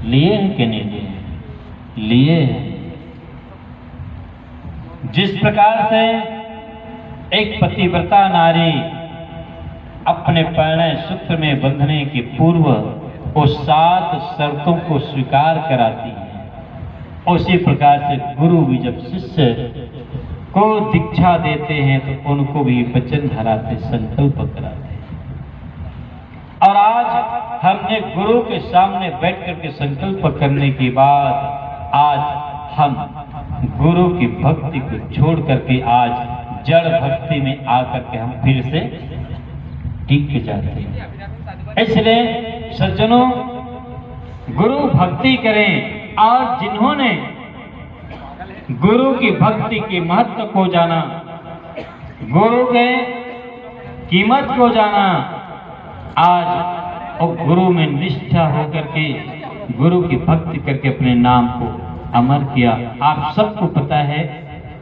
लिए हैं कि नहीं लिए? लिए हैं। जिस प्रकार से एक पतिव्रता नारी अपने परिणय सूत्र में बंधने के पूर्व वो 7 शर्तों को स्वीकार कराती है, उसी प्रकार से गुरु भी जब शिष्य को दीक्षा देते हैं तो उनको भी वचन धराते, संकल्प कराते हैं। और आज हमने गुरु के सामने बैठ करके संकल्प करने के बाद आज हम गुरु की भक्ति को छोड़ करके आज जड़ भक्ति में आकर के हम फिर से टिक जाते हैं। इसलिए सज्जनों, गुरु भक्ति करें और जिन्होंने गुरु की भक्ति के महत्व को जाना, गुरु के कीमत को जाना, आज और गुरु में निष्ठा होकर के गुरु की भक्ति करके अपने नाम को अमर किया। आप सबको पता है,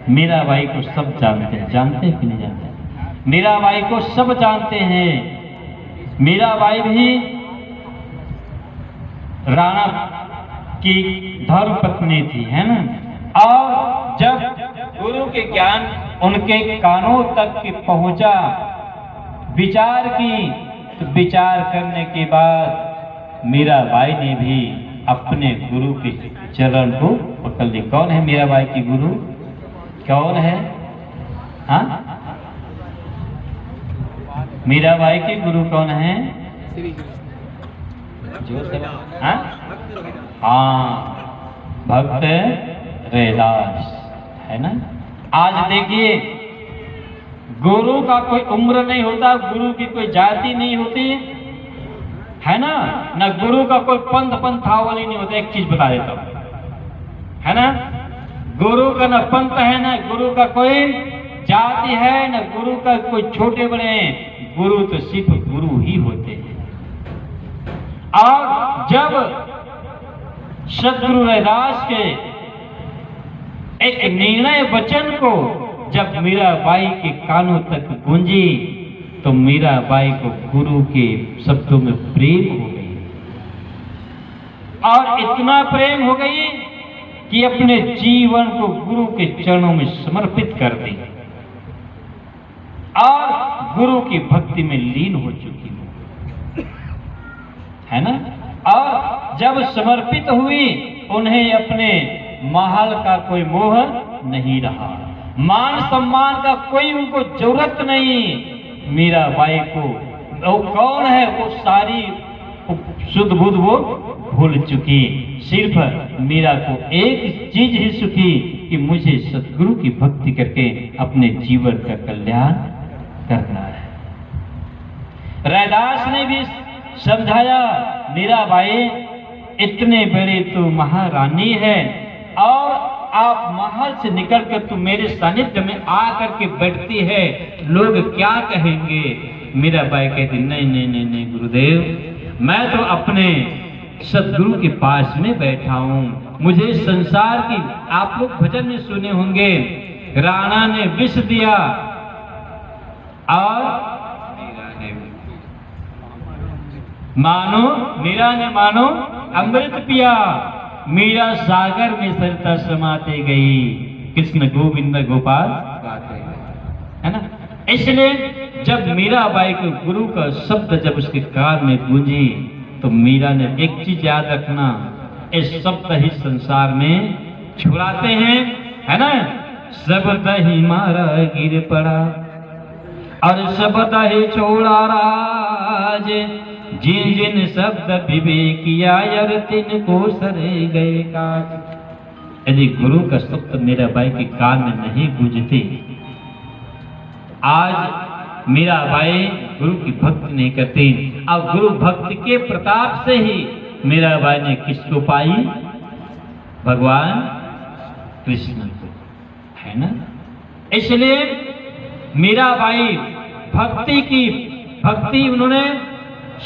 मीराबाई को सब जानते हैं। जानते हैं कि नहीं जानते? मीराबाई को सब जानते हैं। मीराबाई भी राणा की धर्मपत्नी थी, है ना। और जब गुरु के ज्ञान उनके कानों तक के पहुंचा, विचार की, तो विचार करने के बाद मीराबाई ने भी अपने गुरु के चरण को पकड़ ली। कौन है मीराबाई की गुरु? कौन है? हाँ, मीराबाई की गुरु कौन है? जो सब, हाँ, भक्त रैदास, है ना। आज देखिए, गुरु का कोई उम्र नहीं होता, गुरु की कोई जाति नहीं होती, है ना। न गुरु का कोई पंथावली नहीं होता। एक चीज बता देता हूं, है ना। गुरु का न पंथ है, न गुरु का कोई जाति है, न गुरु का कोई छोटे बड़े हैं। गुरु तो सिर्फ गुरु ही होते हैं। और जब सद्गुरु रैदास के एक निर्णय वचन को जब मीराबाई के कानों तक गूंजी, तो मीराबाई को गुरु के शब्दों में प्रेम हो गई, और इतना प्रेम हो गई कि अपने जीवन को गुरु के चरणों में समर्पित कर दी और गुरु की भक्ति में लीन हो चुकी है ना। और जब समर्पित हुई, उन्हें अपने महल का कोई मोह नहीं रहा, मान सम्मान का कोई उनको जरूरत नहीं। मीराबाई को वो कौन है, वो सारी शुद्ध बुद्ध वो भूल चुकी। सिर्फ मीरा को एक चीज ही सुखी कि मुझे सतगुरु की भक्ति करके अपने जीवन का कल्याण करना है। रैदास ने भी समझाया, मीराबाई इतने बड़े तो महारानी है, और आप महल से निकल कर तुम मेरे सानिध्य में आकर के बैठती है, लोग क्या कहेंगे। मीराबाई कहती, नहीं नहीं नहीं नहीं गुरुदेव, मैं तो अपने सद्गुरु के पास में बैठा हूँ। मुझे संसार की, आप लोग भजन में सुने होंगे, राणा ने विष दिया और मीरा ने मानो अमृत पिया। मीरा सागर में सरिता समाते गई, कृष्ण गोविंद गोपाल गाते गए, है ना। इसलिए जब मीराबाई को गुरु का शब्द जब उसके कान में गूंजी, तो मीरा ने एक चीज याद रखना, इस शब्द ही संसार में छुड़ाते हैं, है ना। शब्द ही मारा गिर पड़ा और शब्द ही छोड़ा राज, जिन जिन शब्द विवेकिया यार तिन को सरे गए काज। यदि गुरु का शब्द मीराबाई के कान में नहीं गूंजते, आज मीराबाई गुरु की भक्ति नहीं करती। और गुरु भक्ति के प्रताप से ही मीराबाई ने किसको पाई? भगवान कृष्ण को, है ना। इसलिए मीराबाई भक्ति उन्होंने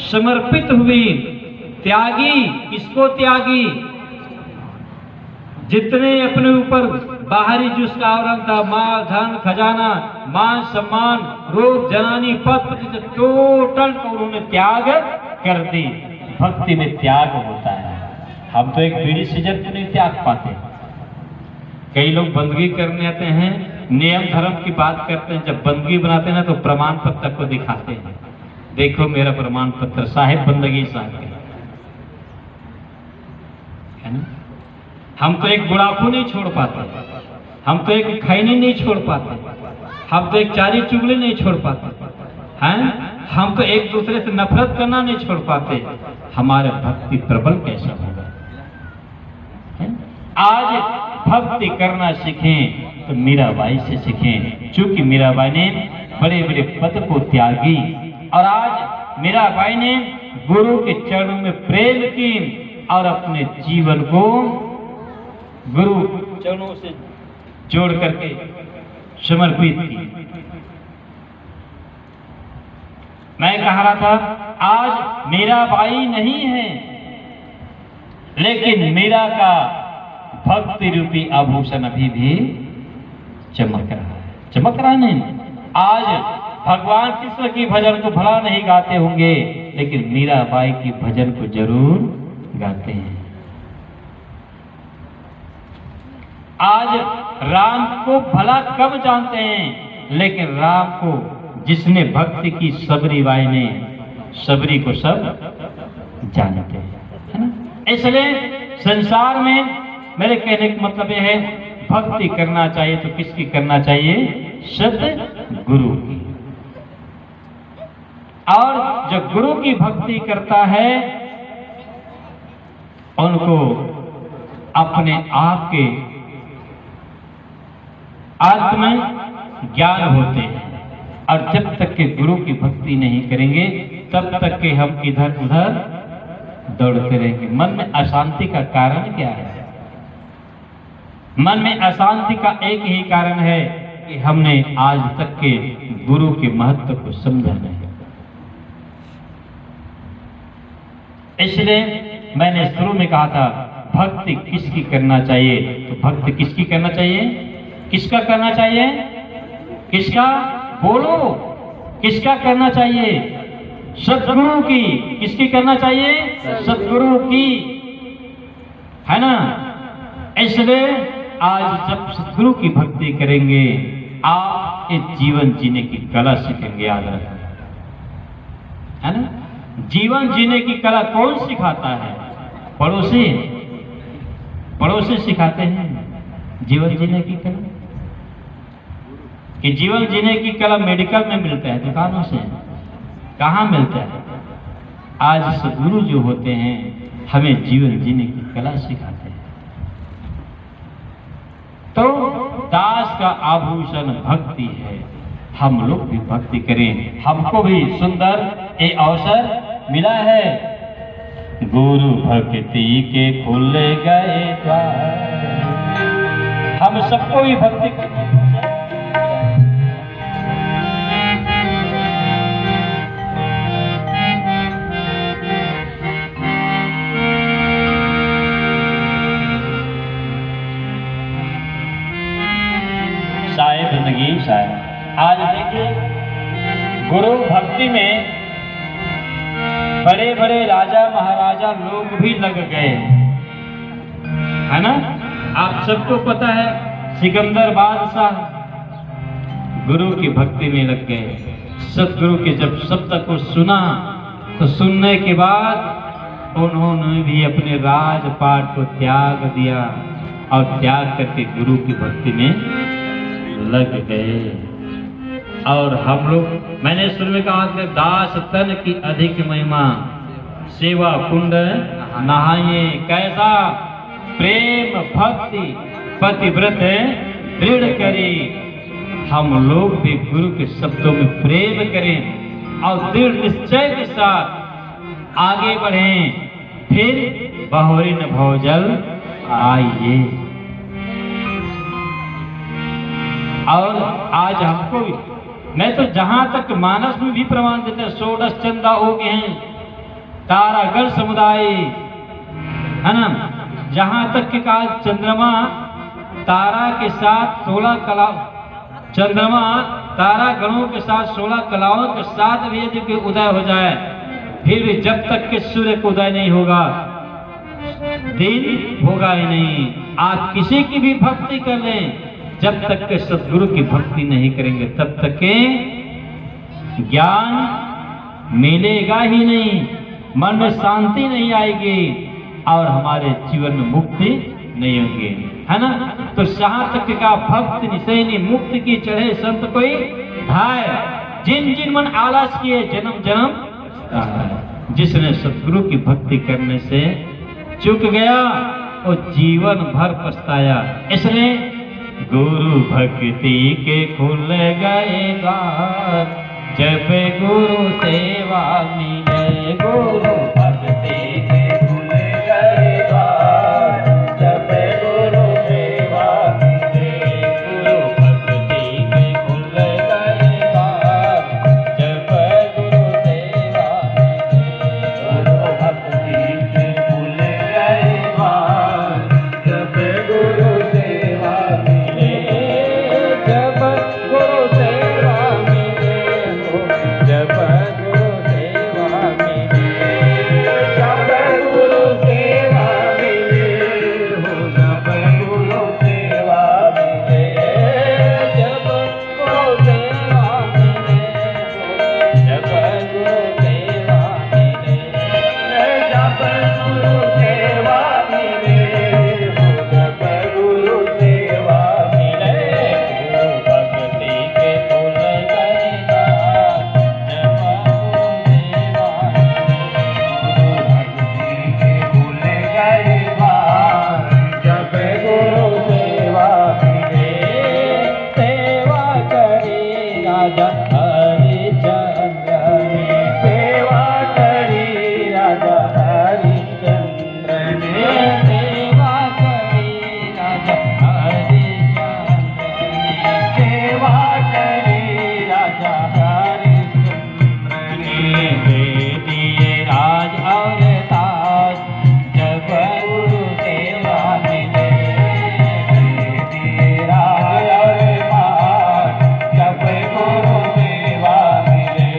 समर्पित हुई, त्यागी। किसको त्यागी? जितने अपने ऊपर बाहरी जिसका आवरण था, माल धन खजाना, मान सम्मान, रूप जनानी पद प्रतिष्ठा, टोटल को उन्होंने त्याग कर दी। भक्ति में त्याग होता है, हम तो एक बीड़ी सिगरेट को नहीं त्याग पाते। कई लोग बंदगी करने आते हैं, नियम धर्म की बात करते हैं, जब बंदगी बनाते हैं ना तो प्रमाण पत्र को दिखाते हैं, देखो मेरा प्रमाण पत्र, साहिब बंदगी साहिब है ना। हम तो एक गुड़ाखू नहीं छोड़ पाते, हम तो एक खैनी नहीं छोड़ पाते, हम तो एक चारी चुगली नहीं छोड़ पाते हैं, हम तो एक दूसरे से नफरत करना नहीं छोड़ पाते। हमारा भक्ति प्रबल कैसा होगा? आज भक्ति करना सीखें तो मीराबाई से सीखें, क्योंकि मीराबाई ने बड़े बड़े पद को त्यागी और आज मीराबाई ने गुरु के चरणों में प्रेम की और अपने जीवन को गुरु चरणों से जोड़ करके समर्पित की। मैं कह रहा था आज मीराबाई नहीं है, लेकिन मीरा का भक्ति रूपी आभूषण अभी भी चमक रहा है, चमक रहा नहीं। आज भगवान कृष्ण की भजन को भला नहीं गाते होंगे, लेकिन मीराबाई की भजन को जरूर गाते हैं। आज राम को भला कम जानते हैं, लेकिन राम को जिसने भक्ति की सबरी बाई ने, सबरी को सब जानते हैं, है ना। इसलिए संसार में मेरे कहने का मतलब यह है, भक्ति करना चाहिए तो किसकी करना चाहिए? सद गुरु की। और जो गुरु की भक्ति करता है उनको अपने आप के आत्म ज्ञान होते हैं, और जब तक के गुरु की भक्ति नहीं करेंगे तब तक के हम इधर उधर दौड़ते रहेंगे। मन में अशांति का कारण क्या है? मन में अशांति का एक ही कारण है कि हमने आज तक के गुरु के महत्व को समझा नहीं। इसलिए मैंने शुरू में कहा था भक्ति किसकी करना चाहिए, तो भक्ति किसकी करना चाहिए? किसका करना चाहिए? किसका? बोलो, किसका करना चाहिए? सतगुरु की। किसकी करना चाहिए? सतगुरु की, है ना। इसलिए आज जब सतगुरु की भक्ति करेंगे आप इस जीवन जीने की कला सीखेंगे, याद रखें, है ना। जीवन जीने की कला कौन सिखाता है? पड़ोसी, पड़ोसी सिखाते हैं जीवन जीने की कला। कि जीवन जीने की कला मेडिकल में मिलता है, दुकानों से कहाँ मिलता है? आज सद्गुरु जो होते हैं हमें जीवन जीने की कला सिखाते हैं। तो दास का आभूषण भक्ति है, हम लोग भी भक्ति करें। हमको भी सुंदर एक अवसर मिला है, गुरु भक्ति के खुले गए द्वार, हम सबको भी भक्ति साहिब जिंदगी साहिब। आज देखिए गुरु भक्ति में बड़े बड़े राजा महाराजा लोग भी लग गए, है ना। आप सबको पता है सिकंदर बादशाह गुरु की भक्ति में लग गए। सतगुरु के जब शब्द को सुना तो सुनने के बाद उन्होंने भी अपने राजपाट को त्याग दिया और त्याग करके गुरु की भक्ति में लग गए। और हम लोग, मैंने शुरू में कहा कि दास तन की अधिक महिमा, सेवा कुंड नहाए, कैसा प्रेम भक्ति पतिव्रत दृढ़ करी। हम लोग भी गुरु के शब्दों में प्रेम करें और दृढ़ निश्चय के साथ आगे बढ़ें, फिर बहुरी न भवजल आइए। और आज हमको भी, मैं तो जहां तक मानस में भी प्रमाण देते हैं, 16 चंदा हो गए हैं, तारागढ़ समुदाय, है ना। जहां तक के कहा चंद्रमा तारा के साथ 16 कला, चंद्रमा तारा गणों के साथ 16 कलाओं के साथ भी यदि उदय हो जाए, फिर जब तक के सूर्य को उदय नहीं होगा दिन होगा ही नहीं। आप किसी की भी भक्ति कर लें, जब तक के सदगुरु की भक्ति नहीं करेंगे तब तक के ज्ञान मिलेगा ही नहीं, मन में शांति नहीं आएगी और हमारे जीवन में मुक्ति नहीं होगी, है ना। तो जहां तक का भक्त निशैनी मुक्त की चढ़े संत कोई धाय, जिन जिन मन आलस किए जन्म जन्म, जिसने सदगुरु की भक्ति करने से चूक गया वो जीवन भर पछताया। इसलिए गुरु भक्ति के खुल गए द्वार, जब गुरु सेवा मिले। गुरु भक्ति के खुल गए द्वार, जब गुरु सेवा मिले। गुरु भक्ति के खुल गए द्वार, जब गुरु सेवा मिले। गुरु भक्ति के खुल गए द्वार, जब गुरु सेवा मिले। जब गुरु सेवा मिले, जब गुरु सेवा मिले। जब गुरु सेवा मिले, जब गुरु सेवा मिले। जब गुरु सेवा मिले, जब गुरु सेवा मिले। जब गुरु सेवा मिले, जब गुरु सेवा मिले। गुरु भक्ति के खुल गए द्वार, जब गुरु सेवा मिले। सेवा करी राजा हरिश्चंद्र ने, सेवा करी राजा हरिश्चंद्र ने। सेवा करी राजा हरिश्चंद्र ने, सेवा करी राजा हरिश्चंद्र ने। दे दिए राज और ताज, जब गुरु सेवा मिले। दे दिए राज और ताज, जब गुरु सेवा मिले।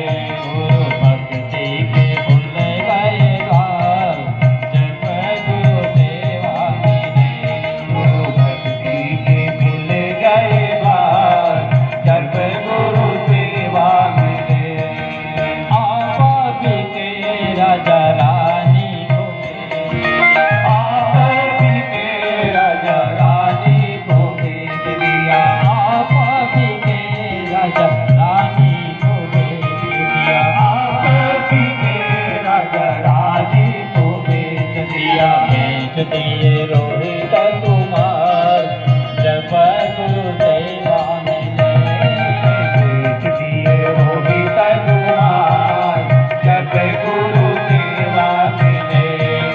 गुरु भक्ति के खुल गए द्वार, जब गुरु सेवा मिले। गुरु भक्ति के खुल गए द्वार, जब गुरु सेवा मिले। आप भी के राजा रानी को मिले। आप भी के राजा रानी को भेज दिया। आप भी के राजा रानी को भेज दिया। आप भी के राजा रानी को भेज दिया। भेज दिए रोहित कुमार, जब गुरु सेवा मिले। भेज दिए रोहित कुमार, जब गुरु सेवा मिले।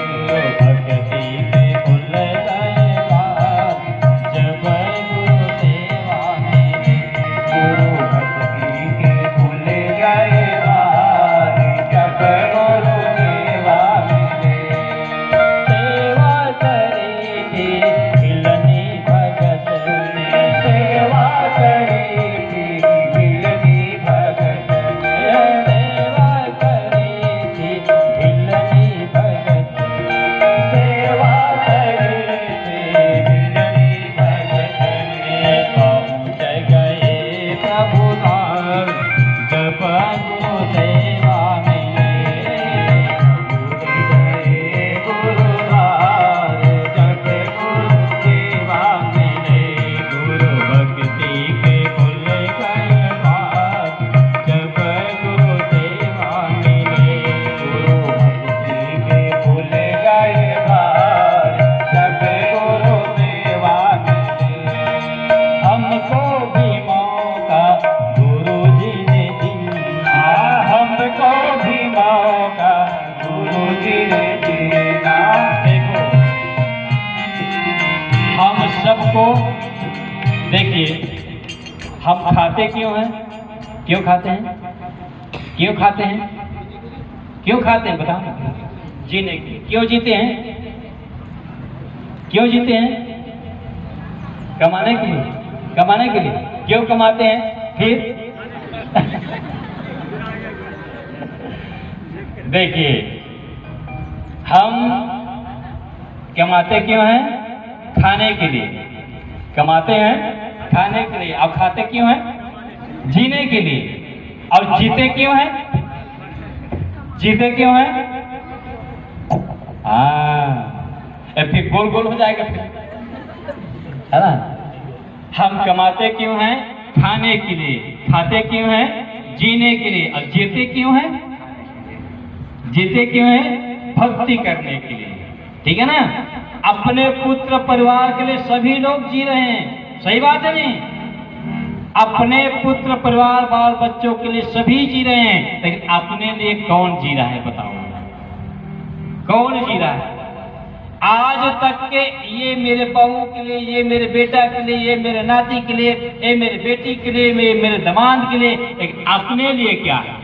गुरु भक्ति के खुल गए द्वार, जब गुरु सेवा मिले। गुरु भक्ति के खुल गए द्वार, जब गुरु सेवा मिले। सेवा करी थी हिलनी भगत ने। सेवा करी थी हिलनी भगत ने। सेवा करी थी हिलनी भगत ने। सेवा करी थी हिलनी भगत ने। पहुँच गए प्रभु द्वार, जब गुरु सेवा मिले। पहुँच गए गुरु द्वार, जब गुरु सेवा मिले। गुरु भक्ति के खुल गए द्वार, जब गुरु सेवा मिले। गुरु भक्ति के खुल गए द्वार, जब गुरु सेवा मिले। हमको भी मौका गुरु जी ने दिया। हमको भी मौका गुरु जी ने दिया। देखो हम सबको, देखिए हम खाते क्यों हैं? क्यों खाते हैं? क्यों खाते हैं? क्यों खाते हैं बताओ? जीने के लिए। क्यों जीते हैं? क्यों जीते हैं? कमाने के लिए। कमाने के लिए। क्यों कमाते हैं फिर? देखिए हम कमाते क्यों हैं? खाने के लिए। कमाते हैं खाने के लिए। और खाते क्यों हैं? जीने के लिए। और जीते क्यों हैं? जीते क्यों हैं? फिर गोल गोल हो जाएगा फिर, है ना। हम कमाते क्यों हैं? खाने के लिए। खाते क्यों हैं? जीने के लिए। और जीते क्यों हैं? जीते क्यों हैं? भक्ति करने के लिए। ठीक है ना। अपने पुत्र परिवार के लिए सभी लोग जी रहे हैं, सही बात है नहीं? अपने पुत्र परिवार बाल बच्चों के लिए सभी जी रहे हैं, लेकिन अपने लिए कौन जी रहा है? बताओ, कौन जी रहा है? आज तक के ये मेरे बहू के लिए, ये मेरे बेटा के लिए, ये मेरे नाती के लिए, ये मेरे बेटी के लिए, मेरे दामाद के लिए, लेकिन अपने लिए क्या है?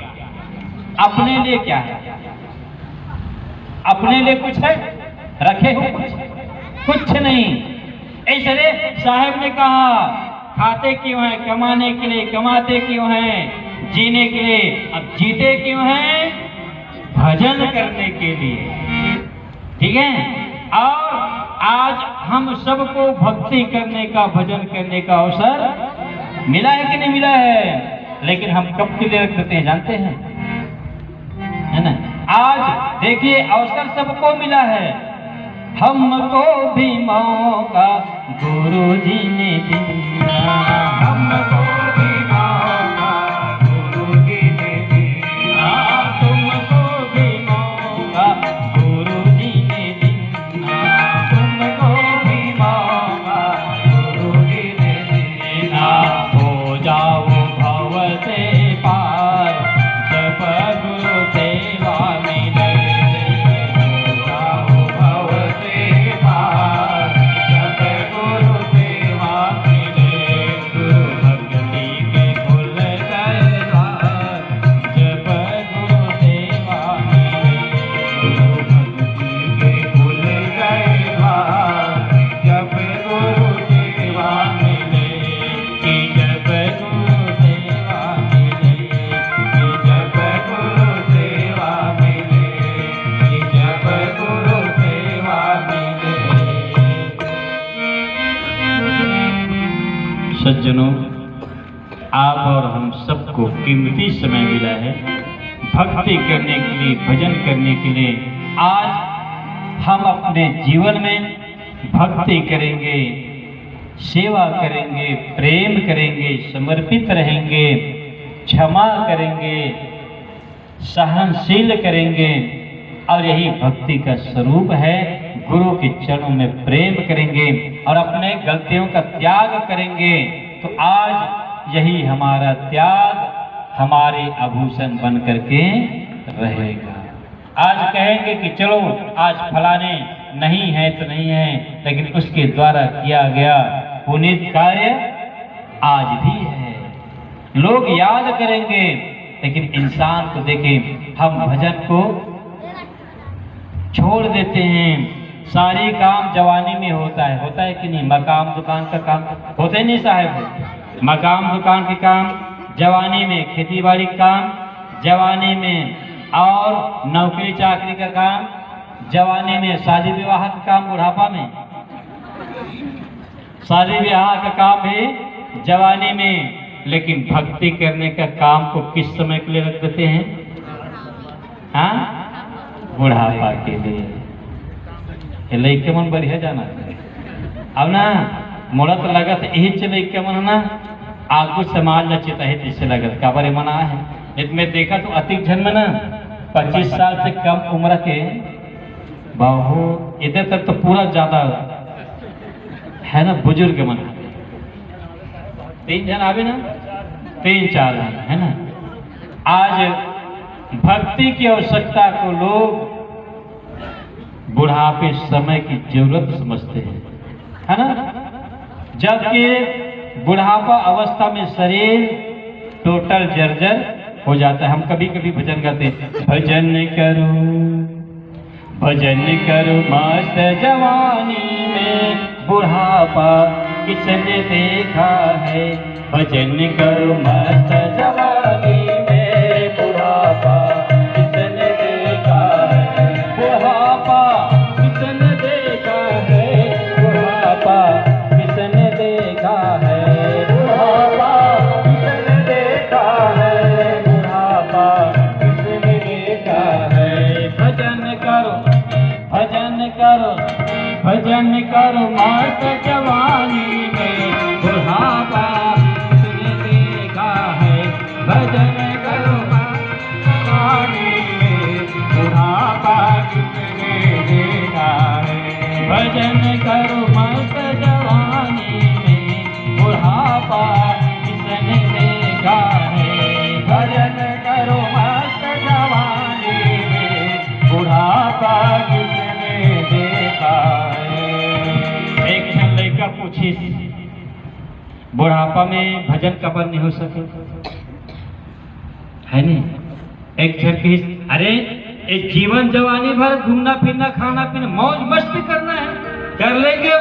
अपने लिए क्या है? अपने लिए कुछ है? रखे हो कुछ नहीं। इसलिए साहब ने कहा, खाते क्यों हैं? कमाने के लिए। कमाते क्यों हैं? जीने के लिए। अब जीते क्यों हैं? भजन करने के लिए। ठीक है। और आज हम सबको भक्ति करने का, भजन करने का अवसर मिला है कि नहीं मिला है? लेकिन हम कब के लिए रख देते हैं जानते हैं, है ना। आज देखिए अवसर सबको मिला है, हमको भी मौका गुरुजी ने दिया। हमको भी मौका गुरुजी ने दिया। तुमको भी मौका गुरुजी ने दिया। तुमको भी मौका गुरुजी ने दिया। हो जाओ भव से पार, जब गुरु सेवा मिले। सज्जनों, आप और हम सबको कीमती समय मिला है भक्ति करने के लिए, भजन करने के लिए। आज हम अपने जीवन में भक्ति करेंगे, सेवा करेंगे, प्रेम करेंगे, समर्पित रहेंगे, क्षमा करेंगे, सहनशील करेंगे। और यही भक्ति का स्वरूप है। गुरु के चरणों में प्रेम करेंगे और अपने गलतियों का त्याग करेंगे, तो आज यही हमारा त्याग हमारे आभूषण बन करके रहेगा। आज कहेंगे कि चलो आज फलाने नहीं है तो नहीं है, लेकिन उसके द्वारा किया गया पुनीत कार्य आज भी है। लोग याद करेंगे, लेकिन इंसान को देखें, हम भजन को छोड़ देते हैं। सारी काम जवानी में होता है कि नहीं? मकाम दुकान का काम होते नहीं साहब? मकाम दुकान के काम जवानी में, खेती बाड़ी का काम जवानी में, और नौकरी चाकरी का काम जवानी में, शादी विवाह का काम बुढ़ापा में, शादी विवाह का काम भी जवानी में। लेकिन भक्ति करने का काम को किस समय के लिए रख देते हैं? हाँ, बुढ़ापा के लिए। लइके मन बढ़िया जाना अब ना मोड़त लगत यही चले के मन ना आगू समाज लचित है जिससे लगत का बारे मना है। इसमें देखा तो अतिक जन में ना 25 साल से कम उम्र के बहुत इधर तक तो पूरा ज्यादा है ना बुजुर्ग मन। 3 जन आवे ना, 3-4 जन है ना। आज भक्ति की आवश्यकता को लोग बुढ़ापे समय की जरूरत समझते हैं, है ना। जबकि बुढ़ापा अवस्था में शरीर टोटल जर्जर हो जाता है। हम कभी कभी भजन गाते हैं, भजन करो मस्त जवानी में, बुढ़ापा किसने देखा है। भजन करो मस्त जवानी में, बुढ़ापा किसने देखा है। बुढ़ापा किसने देखा करो भजन करो मस्त जवानी में बुढ़ापा किसने देखा है। भजन करो मस्त जवानी में बुढ़ापा किसने देखा है। भजन करो मस्त जवानी में बुढ़ापा किसने देखा है। भजन करो मस्त जवानी में बुढ़ापा किसने देखा है। एक क्षण लड़का पूछी बुढ़ापा में भजन कबर नहीं हो सके है नहीं। एक क्षण की अरे एक जीवन जवानी भर घूमना फिरना खाना पीना मौज मस्ती करना है, कर लेंगे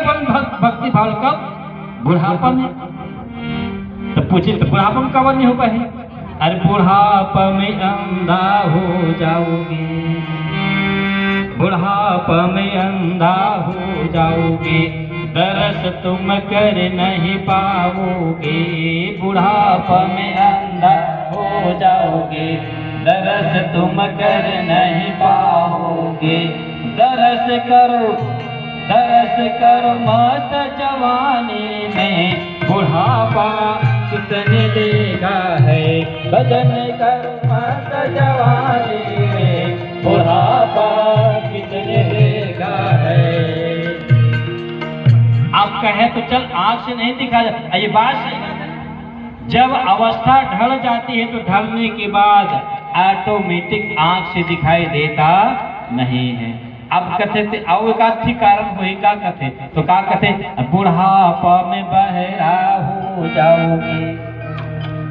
भक्ति भाव कब बुढ़ापा में। तो पूछे तो बुढ़ापा में कबर नहीं हो पाए। अरे बुढ़ापा में अंधा हो जाओगे, बुढ़ापा में अंधा हो जाओगे, दरस तुम कर नहीं पाओगे। बुढ़ापा में अंधा हो जाओगे, दरस तुम कर नहीं पाओगे। दरस करो मस्त जवानी में बुढ़ापा किसने देखा है। भजन करो मस्त जवानी में बुढ़ापा किसने देखा है। आप कहे तो चल आंख से नहीं दिखा जाता, ये बात सही बात है। जब अवस्था ढल जाती है तो ढलने के बाद ऑटोमेटिक आंख से दिखाई देता नहीं है। अब कथे थे आओ का ठीक कारण हुई का कथे तो का कथे बुढ़ापा में बहरा हो जाओगे।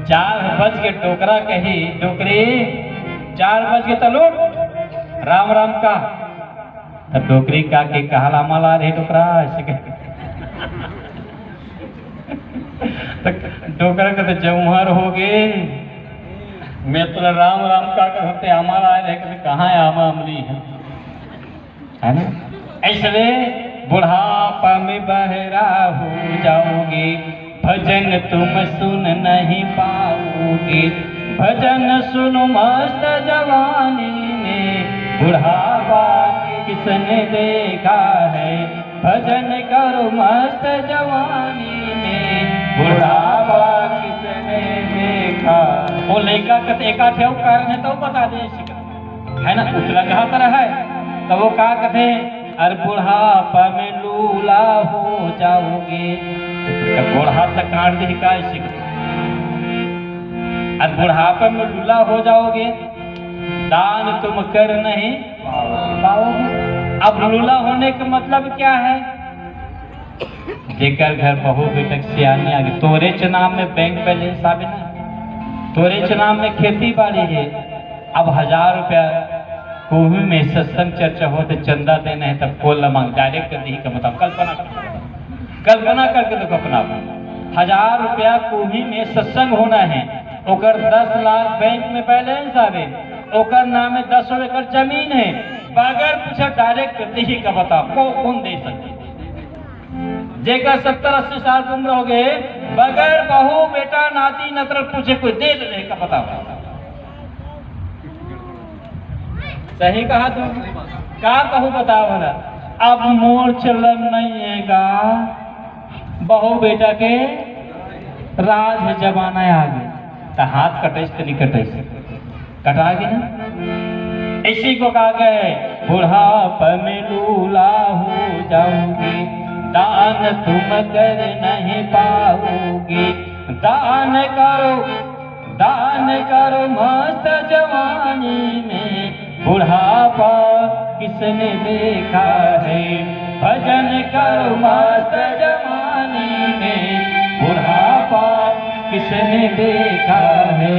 4 बज के टोकरा कही टोकरी 4 बज के तलो राम राम का तो टोकरी का के कहला माला रे टोकरा ऐसे टोकरा कहते जौहर हो गए मैं तो राम राम का कहते हमारा आए रहे कहाँ है आमा अमली है ना। इसलिए बुढ़ापा में बहरा हो जाओगे, भजन तुम सुन नहीं पाओगे। भजन सुनो मस्त जवानी में बुढ़ापा किसने देखा है। भजन करो मस्त जवानी में बुढ़ापा किसने देखा। वो लेका कते एका ठेव कारण है तो बता दे है ना उतरंगा तरह है तो वो का कथे अरे बुढ़ापा में लूला हो जाओगे। बुढ़ा तक काट दी का अरे बुढ़ापा में लूला हो जाओगे, दान तुम कर नहीं पाओगे। अब लूला होने का मतलब क्या है। जेकर घर बहू बेटक सियानी आगे तोरे चनाम में बैंक बैलेंस आवे ना, तोरे चनाम में खेती बाड़ी है। अब 1000 रुपया कोई में सत्संग चर्चा हो तो चंदा देना है तब कोल मांग डायरेक्ट दी का मतलब कल्पना करके तो अपना 1000 रुपया कोई में सत्संग होना है, ओकर 10 लाख बैंक में बैलेंस आवे, ओकर नाम में 10 एकड़ जमीन है, बगैर पूछे डायरेक्ट दी का बता कौन दे सकते। जेकर 70-80 साल की उम्र हो गए बगैर बहू बेटा नाती नतर पूछे कोई दे दे का बता। सही कहा तुम का कहूँ बताओ ना। अब मोर चलन नहीं है गा, बहू बेटा के राज जमाना आ गए तो हाथ कटेस तो नहीं कटेस कटा गए ना। इसी को कहा गए बुढ़ापा में लूला हो जाओगे, दान तुम कर नहीं पाओगे। दान करो मस्त जवानी में बुढ़ापा किसने देखा है। भजन करो मस्त जवानी में बुढ़ापा किसने देखा है।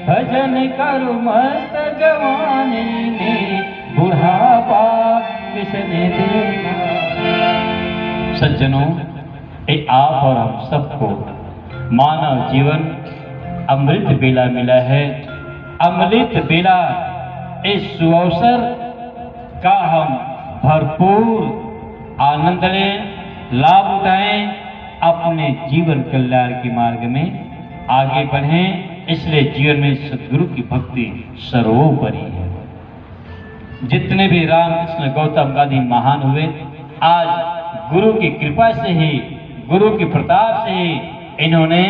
भजन करो मस्त जवानी में बुढ़ापा किसने देखा। सज्जनों, आप और हम सबको मानव जीवन अमृत बेला मिला है। अमृत बेला इस सुअवसर का हम भरपूर आनंद लें, लाभ उठाएं, अपने जीवन कल्याण के मार्ग में आगे बढ़ें। इसलिए जीवन में सद्गुरु की भक्ति सर्वोपरि है। जितने भी रामकृष्ण गौतम गांधी महान हुए, आज गुरु की कृपा से ही, गुरु के प्रताप से ही इन्होंने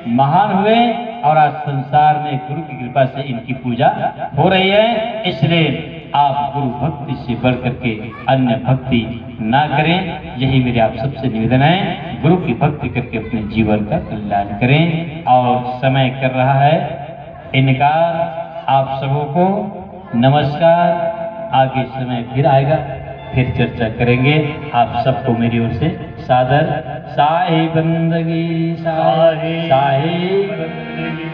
महान हुए और आज संसार में गुरु की कृपा से इनकी पूजा हो रही है। इसलिए आप गुरु भक्ति से बढ़ करके अन्य भक्ति ना करें, यही मेरे आप सबसे निवेदन है। गुरु की भक्ति करके अपने जीवन का कल्याण करें। और समय कर रहा है इनकार, आप सबों को नमस्कार। आगे समय फिर आएगा, फिर चर्चा करेंगे। आप सबको मेरी ओर से सादर साहिब बंदगी, साहिब बंदगी।